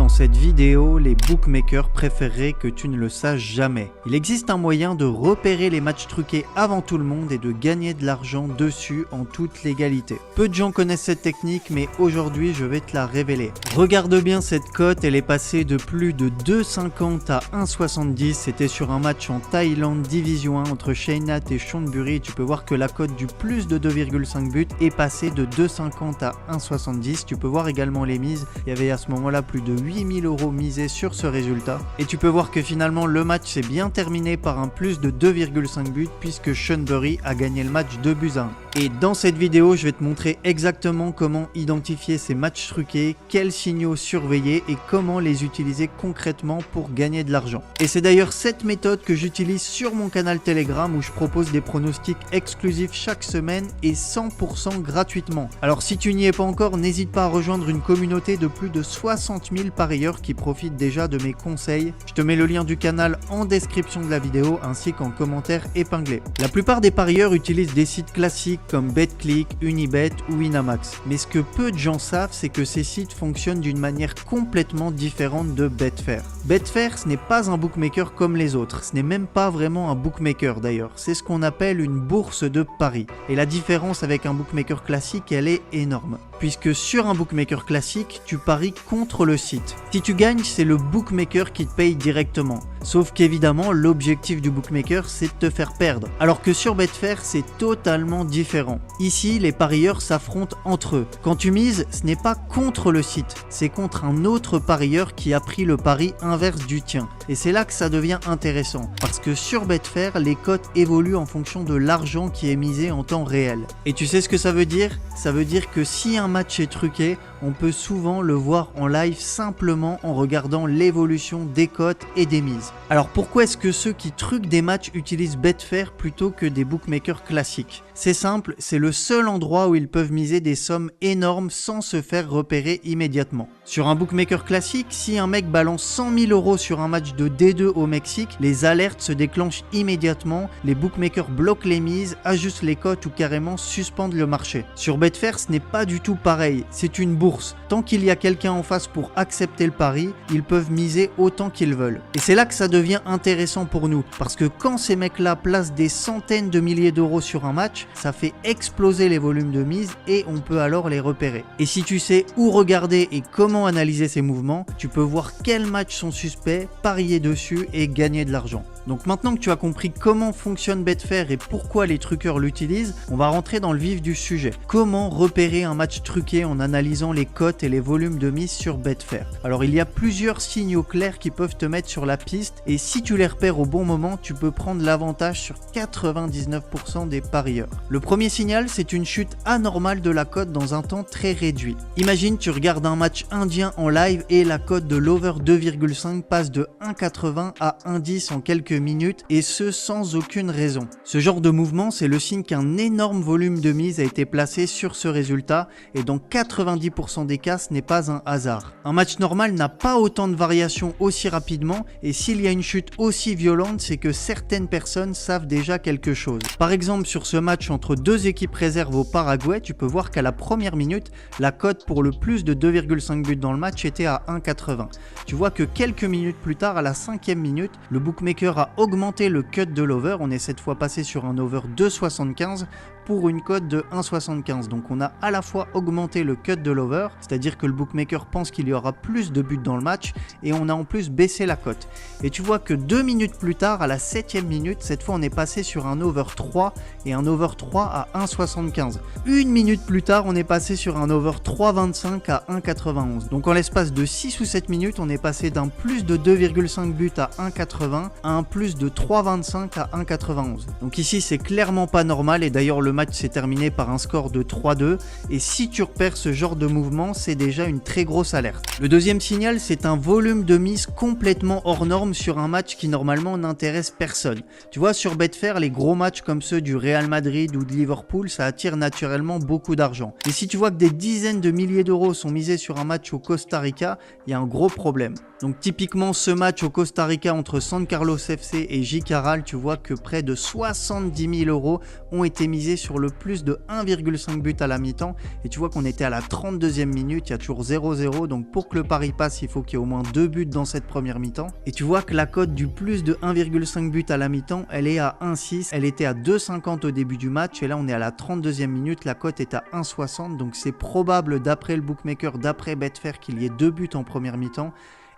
dans cette vidéo, les bookmakers préféreraient que tu ne le saches jamais. Il existe un moyen de repérer les matchs truqués avant tout le monde et de gagner de l'argent dessus en toute légalité. Peu de gens connaissent cette technique, mais aujourd'hui je vais te la révéler. Regarde bien cette cote, elle est passée de plus de 2,50 à 1,70. C'était sur un match en Thaïlande Division 1 entre Chainat et Chonburi. Tu peux voir que la cote du plus de 2,5 buts est passée de 2,50 à 1,70. Tu peux voir également les mises. Il y avait à ce moment-là plus de 8000 € misés sur ce résultat. Et tu peux voir que finalement le match s'est bien terminé par un plus de 2,5 buts puisque Chonburi a gagné le match 2 buts à 1. Et dans cette vidéo, je vais te montrer exactement comment identifier ces matchs truqués, quels signaux surveiller et comment les utiliser concrètement pour gagner de l'argent. Et c'est d'ailleurs cette méthode que j'utilise sur mon canal Telegram où je propose des pronostics exclusifs chaque semaine et 100% gratuitement. Alors si tu n'y es pas encore, n'hésite pas à rejoindre une communauté de plus de 60 000 parieurs qui profitent déjà de mes conseils. Je te mets le lien du canal en description de la vidéo ainsi qu'en commentaire épinglé. La plupart des parieurs utilisent des sites classiques comme BetClick, Unibet ou Winamax. Mais ce que peu de gens savent, c'est que ces sites fonctionnent d'une manière complètement différente de Betfair. Betfair, ce n'est pas un bookmaker comme les autres. Ce n'est même pas vraiment un bookmaker d'ailleurs. C'est ce qu'on appelle une bourse de paris. Et la différence avec un bookmaker classique, elle est énorme. Puisque sur un bookmaker classique, tu paries contre le site. Si tu gagnes, c'est le bookmaker qui te paye directement. Sauf qu'évidemment, l'objectif du bookmaker, c'est de te faire perdre. Alors que sur Betfair, c'est totalement différent. Ici, les parieurs s'affrontent entre eux. Quand tu mises, ce n'est pas contre le site, c'est contre un autre parieur qui a pris le pari inverse du tien. Et c'est là que ça devient intéressant. Parce que sur Betfair, les cotes évoluent en fonction de l'argent qui est misé en temps réel. Et tu sais ce que ça veut dire? Ça veut dire que si un match est truqué, on peut souvent le voir en live simplement en regardant l'évolution des cotes et des mises. Alors pourquoi est-ce que ceux qui truquent des matchs utilisent Betfair plutôt que des bookmakers classiques? C'est simple, c'est le seul endroit où ils peuvent miser des sommes énormes sans se faire repérer immédiatement. Sur un bookmaker classique, si un mec balance 100 000 € sur un match de D2 au Mexique, les alertes se déclenchent immédiatement, les bookmakers bloquent les mises, ajustent les cotes ou carrément suspendent le marché. Sur Betfair, ce n'est pas du tout pareil, c'est une bourse. Tant qu'il y a quelqu'un en face pour accepter le pari, ils peuvent miser autant qu'ils veulent. Et c'est là que ça devient intéressant pour nous, parce que quand ces mecs-là placent des centaines de milliers d'euros sur un match, ça fait exploser les volumes de mise et on peut alors les repérer. Et si tu sais où regarder et comment analyser ces mouvements, tu peux voir quels matchs sont suspects, parier dessus et gagner de l'argent. Donc maintenant que tu as compris comment fonctionne Betfair et pourquoi les truqueurs l'utilisent, on va rentrer dans le vif du sujet. Comment repérer un match truqué en analysant les cotes et les volumes de mise sur Betfair? Alors il y a plusieurs signaux clairs qui peuvent te mettre sur la piste et si tu les repères au bon moment, tu peux prendre l'avantage sur 99% des parieurs. Le premier signal, c'est une chute anormale de la cote dans un temps très réduit. Imagine tu regardes un match indien en live et la cote de l'over 2,5 passe de 1,80 à 1,10 en quelques minutes et ce sans aucune raison. Ce genre de mouvement, c'est le signe qu'un énorme volume de mise a été placé sur ce résultat et dans 90% des cas, ce n'est pas un hasard. Un match normal n'a pas autant de variations aussi rapidement et s'il y a une chute aussi violente, c'est que certaines personnes savent déjà quelque chose. Par exemple, sur ce match entre deux équipes réserves au Paraguay, tu peux voir qu'à la première minute, la cote pour le plus de 2,5 buts dans le match était à 1,80. Tu vois que quelques minutes plus tard, à la 5e minute, le bookmaker a augmenté le cut de l'over. On est cette fois passé sur un over 2,75 pour une cote de 1,75. Donc on a à la fois augmenté le cut de l'over, c'est-à-dire que le bookmaker pense qu'il y aura plus de buts dans le match et on a en plus baissé la cote. Et tu vois que 2 minutes plus tard, à la 7e minute, cette fois on est passé sur un over 3 et un over 3 à 1,75. Une minute plus tard, on est passé sur un over 3,25 à 1,91. Donc en l'espace de 6 ou 7 minutes, on est passé d'un plus de 2,5 buts à 1,80 à un plus de 3,25 à 1,91. Donc ici c'est clairement pas normal et d'ailleurs le match s'est terminé par un score de 3-2 et si tu repères ce genre de mouvement, c'est déjà une très grosse alerte. Le deuxième signal, c'est un volume de mise complètement hors norme sur un match qui normalement n'intéresse personne. Tu vois, sur Betfair, les gros matchs comme ceux du Real Madrid ou de Liverpool, ça attire naturellement beaucoup d'argent. Et si tu vois que des dizaines de milliers d'euros sont misés sur un match au Costa Rica, il y a un gros problème. Donc typiquement ce match au Costa Rica entre San Carlos FC et J. Caral, tu vois que près de 70 000 € ont été misés sur le plus de 1,5 but à la mi-temps et tu vois qu'on était à la 32e minute, il y a toujours 0-0, donc pour que le pari passe, il faut qu'il y ait au moins 2 buts dans cette première mi-temps. Et tu vois que la cote du plus de 1,5 but à la mi-temps, elle est à 1,6, elle était à 2,50 au début du match et là on est à la 32e minute, la cote est à 1,60, donc c'est probable d'après le bookmaker, d'après Betfair qu'il y ait 2 buts en première mi-temps.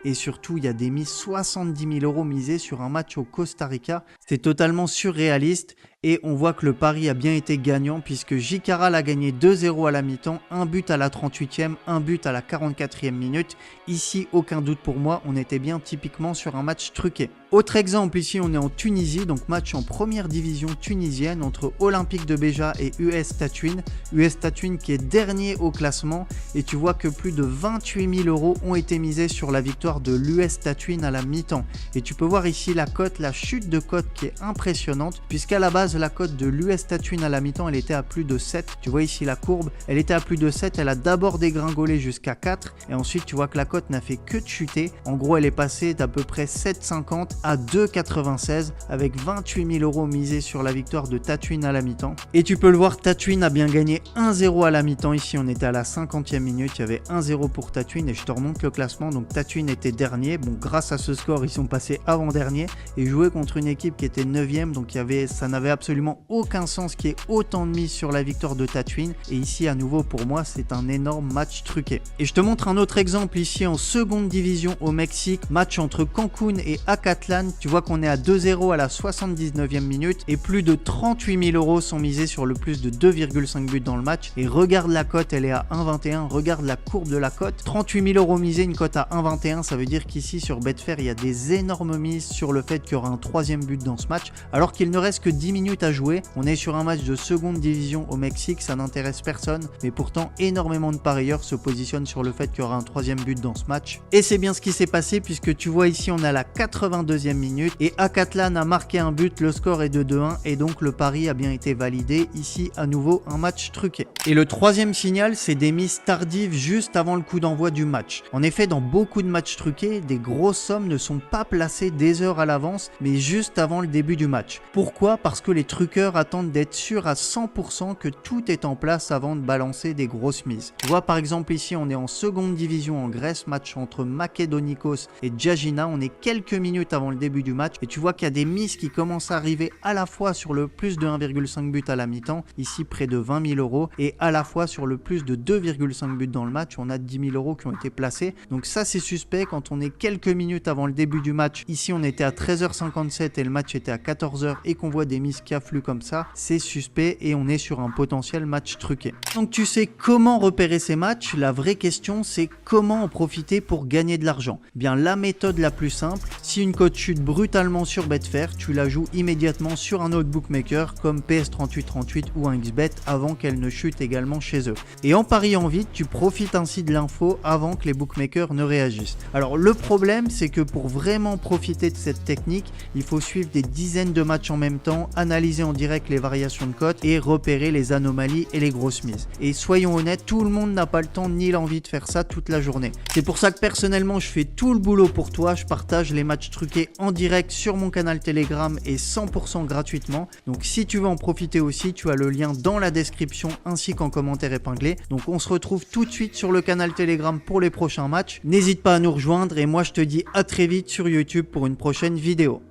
Et surtout, il y a des mises 70 000 € misés sur un match au Costa Rica. C'est totalement surréaliste et on voit que le pari a bien été gagnant puisque Jicaral a gagné 2-0 à la mi-temps, un but à la 38e, un but à la 44e minute. Ici, aucun doute pour moi, on était bien typiquement sur un match truqué. Autre exemple, ici on est en Tunisie, donc match en première division tunisienne entre Olympique de Béja et US Tatuine. US Tatuine qui est dernier au classement et tu vois que plus de 28 000 € ont été misés sur la victoire de l'US Tatuine à la mi-temps. Et tu peux voir ici la cote, la chute de cote qui est impressionnante puisqu'à la base la cote de l'US Tatuine à la mi-temps elle était à plus de 7. Tu vois ici la courbe, elle était à plus de 7, elle a d'abord dégringolé jusqu'à 4 et ensuite tu vois que la cote n'a fait que de chuter. En gros elle est passée d'à peu près 7,50 à 2,96 avec 28 000 € misés sur la victoire de Tatuine à la mi-temps. Et tu peux le voir, Tatuine a bien gagné 1-0 à la mi-temps. Ici on était à la 50e minute, il y avait 1-0 pour Tatuine et je te remonte le classement. Donc Tatuine était dernier, bon grâce à ce score ils sont passés avant-dernier et jouaient contre une équipe qui était 9e, donc ça n'avait absolument aucun sens qu'il y ait autant de mise sur la victoire de Tatuine. Et ici à nouveau pour moi c'est un énorme match truqué. Et je te montre un autre exemple ici en seconde division au Mexique, match entre Cancun et Acatlan. Tu vois qu'on est à 2-0 à la 79e minute et plus de 38 000 € sont misés sur le plus de 2,5 buts dans le match. Et regarde la cote, elle est à 1,21, regarde la courbe de la cote, 38 000 € misés, une cote à 1,21, ça veut dire qu'ici sur Betfair il y a des énormes mises sur le fait qu'il y aura un troisième but dans ce match alors qu'il ne reste que 10 minutes à jouer. On est sur un match de seconde division au Mexique, ça n'intéresse personne mais pourtant énormément de parieurs se positionnent sur le fait qu'il y aura un troisième but dans ce match et c'est bien ce qui s'est passé puisque tu vois ici on est à la 82e minute et Acatlan a marqué un but, le score est de 2-1 et donc le pari a bien été validé. Ici à nouveau un match truqué. Et le troisième signal, c'est des mises tardives juste avant le coup d'envoi du match. En effet, dans beaucoup de matchs truqués, des grosses sommes ne sont pas placées des heures à l'avance mais juste avant le début du match. Pourquoi? Parce que les truqueurs attendent d'être sûrs à 100% que tout est en place avant de balancer des grosses mises. Tu vois par exemple ici on est en seconde division en Grèce, match entre Makedonikos et Djagina, on est quelques minutes avant le début du match et tu vois qu'il y a des mises qui commencent à arriver à la fois sur le plus de 1,5 but à la mi-temps, ici près de 20 000 € et à la fois sur le plus de 2,5 buts dans le match, on a 10 000 € qui ont été placés. Donc ça c'est suspect quand on est quelques minutes avant le début du match. Ici on était à 13h57 et le match était à 14h et qu'on voit des mises qui affluent comme ça, c'est suspect et on est sur un potentiel match truqué. Donc tu sais comment repérer ces matchs, la vraie question c'est comment en profiter pour gagner de l'argent. Bien la méthode la plus simple, si une cote chute brutalement sur Betfair, tu la joues immédiatement sur un autre bookmaker comme PS3838 ou un XBet avant qu'elle ne chute également chez eux. Et en pariant vite, tu profites ainsi de l'info avant que les bookmakers ne réagissent. Alors le problème, c'est que pour vraiment profiter de cette technique, il faut suivre des dizaines de matchs en même temps, analyser en direct les variations de cotes et repérer les anomalies et les grosses mises. Et soyons honnêtes, tout le monde n'a pas le temps ni l'envie de faire ça toute la journée. C'est pour ça que personnellement, je fais tout le boulot pour toi, je partage les matchs truqués en direct sur mon canal Telegram et 100% gratuitement. Donc si tu veux en profiter aussi, tu as le lien dans la description ainsi qu'en commentaire épinglé. Donc on se retrouve tout de suite sur le canal Telegram pour les prochains matchs. N'hésite pas à nous rejoindre et moi je te dis à très vite sur YouTube pour une prochaine vidéo.